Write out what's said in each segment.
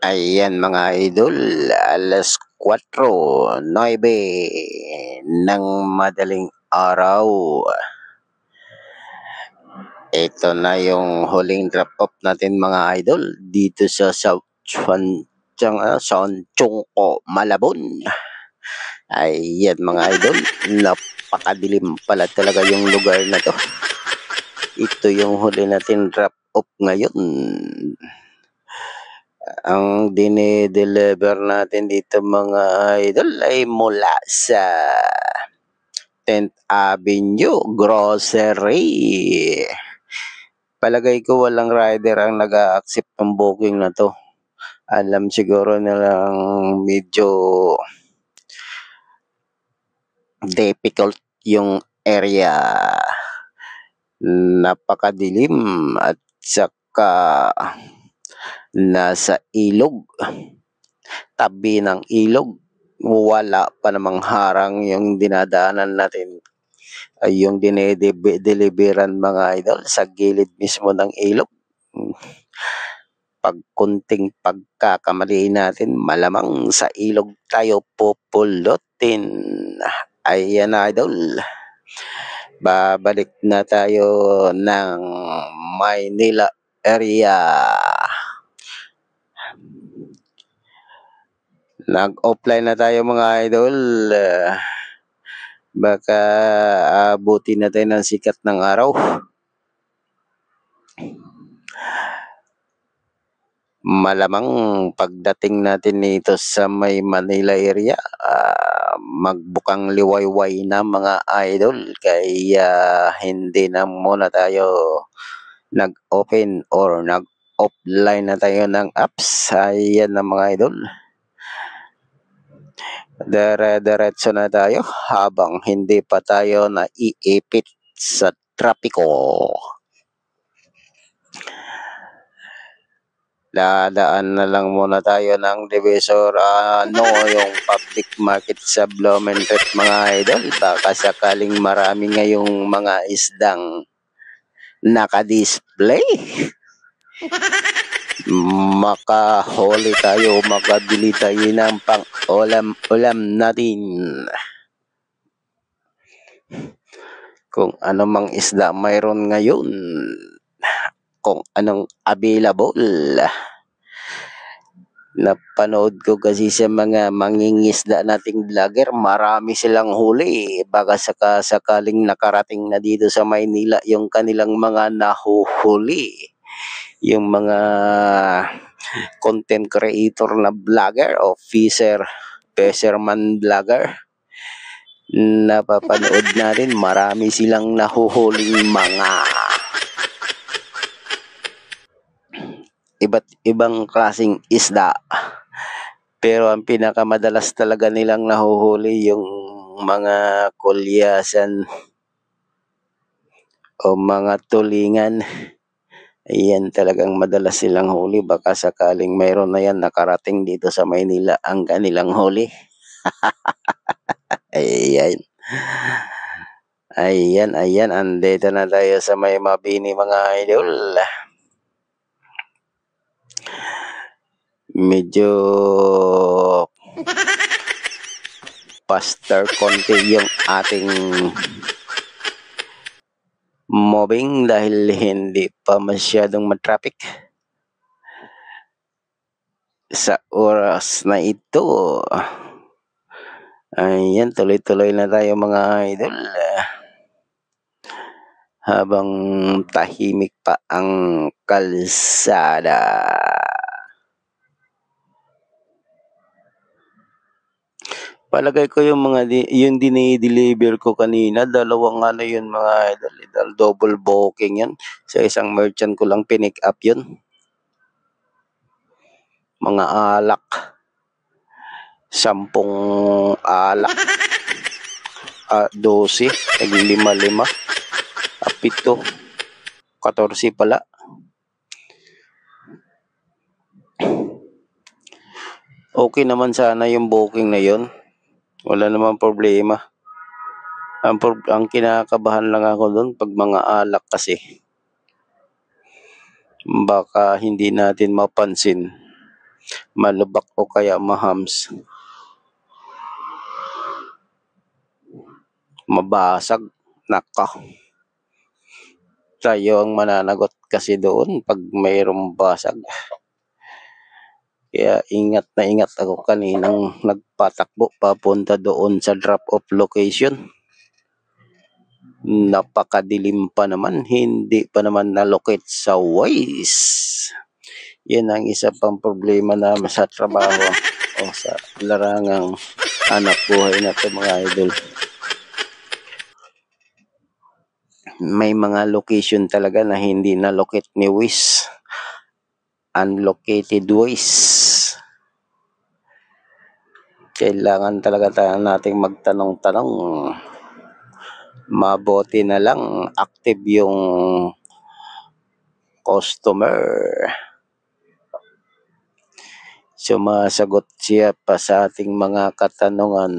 Ayan mga idol, 4:09 ng madaling araw. Ito na yung huling drop off natin mga idol dito sa Sanchungko, Malabon. Ayan mga idol, napakadilim pala talaga yung lugar na to. Ito yung huli natin drop off ngayon. Ang dinideliver natin dito mga idol ay mula sa 10th Avenue Grocery. Palagay ko walang rider ang nag-a-accept ng booking na to. Alam siguro nilang medyo difficult yung area. Napakadilim at saka nasa ilog, tabi ng ilog, wala pa namang harang yung dinadaanan natin ay yung dinedeliveran mga idol sa gilid mismo ng ilog. Pag kunting pagkakamali natin, malamang sa ilog tayo pupulutin. Ayan idol, babalik na tayo ng Maynila area. Nag-offline na tayo mga idol. Baka abutin na tayo ng sikat ng araw. Malamang pagdating natin dito sa may Manila area, magbukang liwayway na mga idol. Kaya hindi na muna tayo nag-open or nag-offline na tayo ng apps. Ayan na mga idol. Diretso na tayo habang hindi pa tayo naiipit sa trapiko. Dadaan na lang muna tayo ng Divisoria, yung public market sa Blumentritt mga idol. Baka sakaling marami ngayong mga isdang naka-display. Makahuli tayo, makabili tayo ng pang-ulam natin. Kung ano mang isda mayroon ngayon, kung anong available. Napanood ko kasi sa mga mangingisda nating vlogger, marami silang huli. Baka sakaling nakarating na dito sa Maynila yung kanilang mga nahuhuli. Yung mga content creator na vlogger o fisherman vlogger, napapanood natin, marami silang nahuhuling mga iba't ibang klaseng isda. Pero ang pinakamadalas talaga nilang nahuhuli yung mga kulyasan o mga tulingan. Ayan talagang madalas silang huli. Baka sakaling mayroon na yan nakarating dito sa Maynila ang kanilang huli. Ayan. Ayan. Andito na tayo sa may Mabini mga idol. Medyo faster konti yung ating moving dahil hindi pa masyadong matraffic sa oras na ito. Ayan, tuloy-tuloy na tayo mga idol habang tahimik pa ang kalsada. Palagay ko yung yung dinideliver ko kanina, dalawang yun mga idol, double booking yan. Sa isang merchant ko lang pinick up yun. Mga alak. 10 alak. 12, 5, 7, 14 pala. Okay naman sana yung booking na yun. Wala namang problema. Ang kinakabahan lang ako doon pag mga alak kasi. Baka hindi natin mapansin. malubak o kaya mahams, mabasag. Naka, tayo ang mananagot kasi doon pag mayroong basag. Kaya ingat na ingat ako kaninang nagpatakbo papunta doon sa drop-off location. Napakadilim pa naman, hindi pa naman nalocate sa Waze. Yan ang isa pang problema namin sa trabaho o sa larangang anak buhay na ito mga idol. May mga location talaga na hindi na-locate ni Waze. Unlocated Waze. Kailangan talaga nating magtanong-tanong. Mabuti na lang active yung customer. Sumasagot siya pa sa ating mga katanungan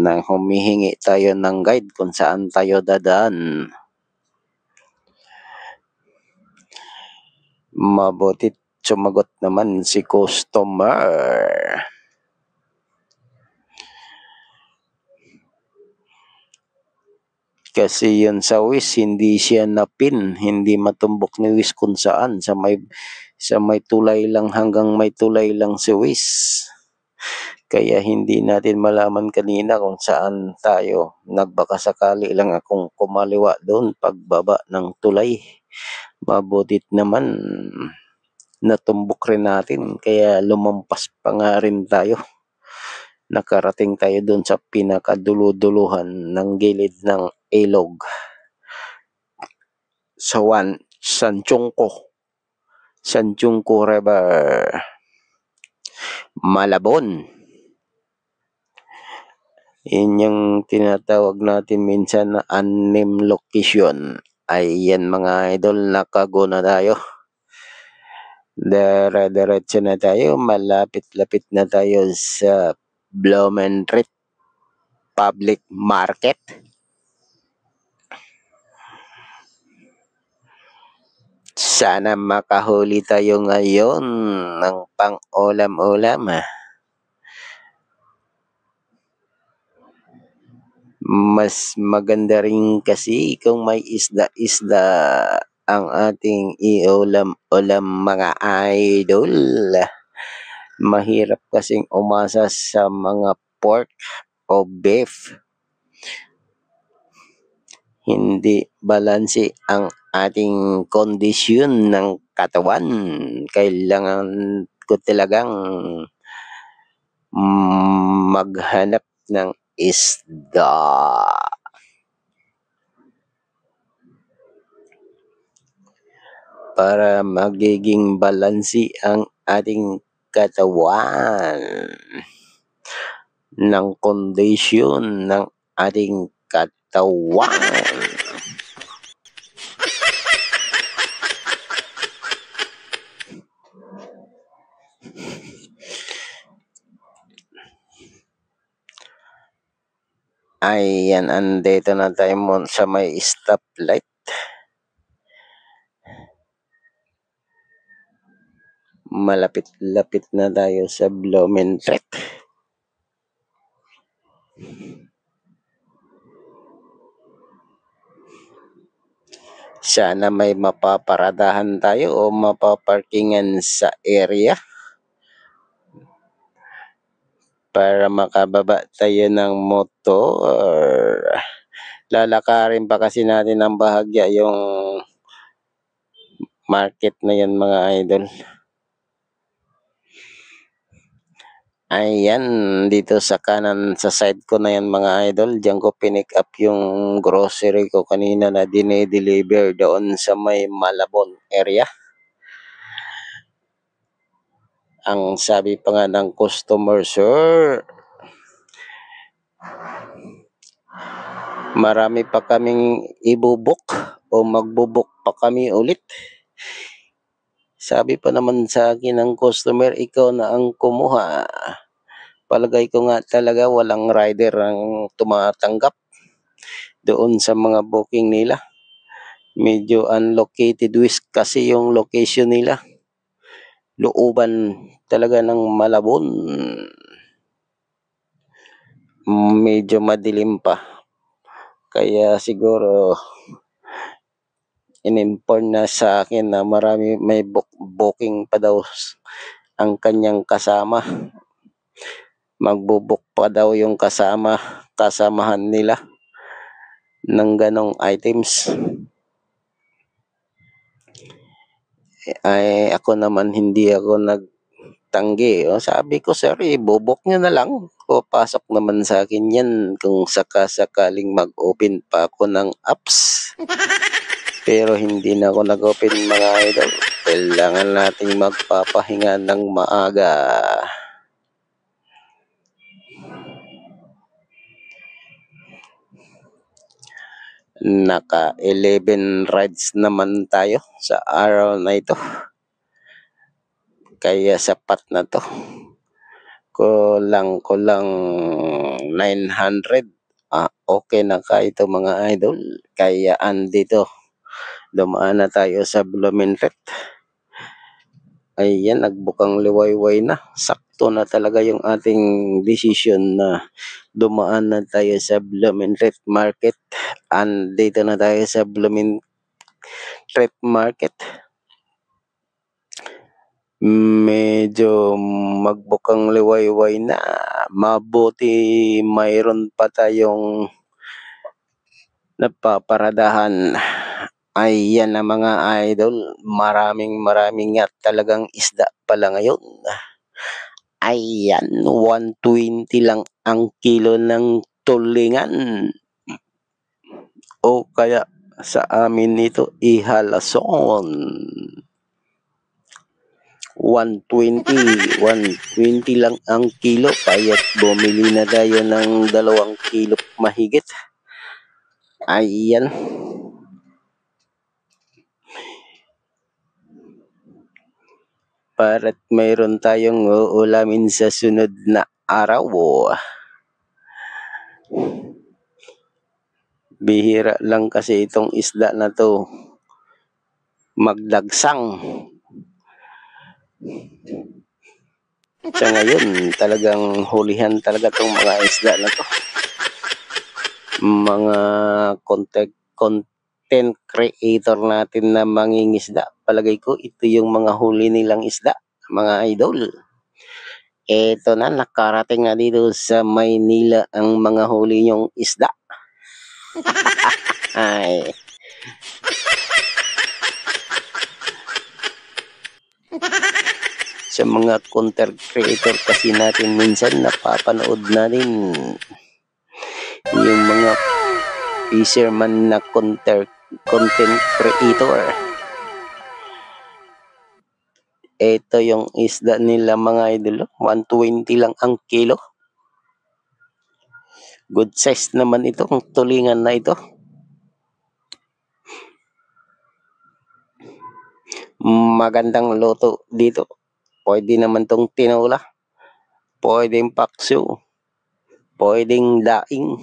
nang humihingi tayo ng guide kung saan tayo dadaan. Mabuti sumagot naman si customer. Kasi yun sa Waze, hindi siya napin, hindi matumbok ni Waze kung saan. Sa may tulay lang, hanggang may tulay lang si Waze. Kaya hindi natin malaman kanina kung saan tayo. Nagbaka sakali lang akong kumaliwa doon pagbaba ng tulay. Mabutit naman natumbok rin natin, kaya lumampas pa nga rin tayo. Nakarating tayo doon sa pinakaduluduluhan ng gilid ng ilog. Sa Sanchungko River, Malabon. Yun yung tinatawag natin minsan na unknown location. Ayan mga idol, nakaguna tayo. Diretso na tayo, malapit-lapit na tayo sa Blumentritt Public Market. Sana makahuli tayo ngayon ng pang-ulam-ulam. Mas maganda rin kasi kung may isda-isda ang ating iulam-ulam mga idol. Mahirap kasing umasa sa mga pork o beef. Hindi balanse ang ating kondisyon ng katawan. Kailangan ko talagang maghanap ng isda para magiging balanse ang ating katawan ng kondisyon ng ating katawan. Ayan, andito na tayo sa may stoplight. Malapit-lapit na tayo sa Blumentritt. Sana may mapaparadahan tayo o mapaparkingan sa area para makababa tayo ng motor. Lalakarin pa kasi natin ng bahagya yung market na yan mga idol. Ayan, dito sa kanan, sa side ko na yan mga idol. Diyan ko pinick up yung grocery ko kanina na dinideliver doon sa may Malabon area. Ang sabi pa nga ng customer, sir, marami pa kaming ibubuk o magbubuk pa kami ulit. Sabi pa naman sa akin ng customer, ikaw na ang kumuha. Palagay ko nga talaga walang rider ang tumatanggap doon sa mga booking nila. Medyo unlocated Waze kasi yung location nila. looban talaga ng Malabon. Medyo madilim pa. Kaya siguro in-inform na sa akin na marami may booking pa daw ang kanyang kasama. Magbubuk pa daw yung kasamahan nila ng ganong items. Ay ako naman hindi ako nagtanggi. O, sabi ko, sir, ibubok nyo na lang. Pasok naman sa akin yan kung sakasakaling mag-open pa ako ng apps. Pero hindi na ako nag-open, mga idol. Kailangan nating magpapahinga ng maaga. Naka 11 rides naman tayo sa araw na ito. Kaya sapat na to. Kulang 900. Okay na ka ito, mga idol. Kaya andito. Dumaan na tayo sa Blumentritt. Ayan, nagbukang liwayway na. Sakto na talaga yung ating decision na dumaan na tayo sa Blumentritt Market. Andito na tayo sa Blumentritt Market. Medyo magbukang liwayway na. Mabuti mayroon pa tayong napaparadahan. Ayan na, mga idol, maraming nga talagang isda pala ngayon. Ayan, 120 lang ang kilo ng tulingan. O kaya sa amin ito ihalason. 120 lang ang kilo, kaya't bumili na tayo ng 2 kilo mahigit. Ayan. Para't mayroon tayong uulamin sa sunod na araw. Bihira lang kasi itong isda na to magdagsang. Sa ngayon, talagang hulihan talaga tong mga isda na to. Mga content creator natin na mangingisda, palagay ko ito yung mga huli nilang isda, mga idol. Ito na, nakarating na dito sa Maynila ang mga huli nyong isda. Ay. Sa mga content creator kasi natin, minsan napapanood natin yung mga fisherman na content creator. Ito yung isda nila, mga idol. 120 lang ang kilo. Good size naman itong tulingan na ito. Magandang luto dito. Pwede naman tong tinola. Pwedeng paksiw. Pwedeng daing.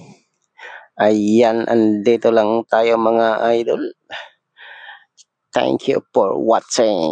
Ayan, andito lang tayo, mga idol. Thank you for watching.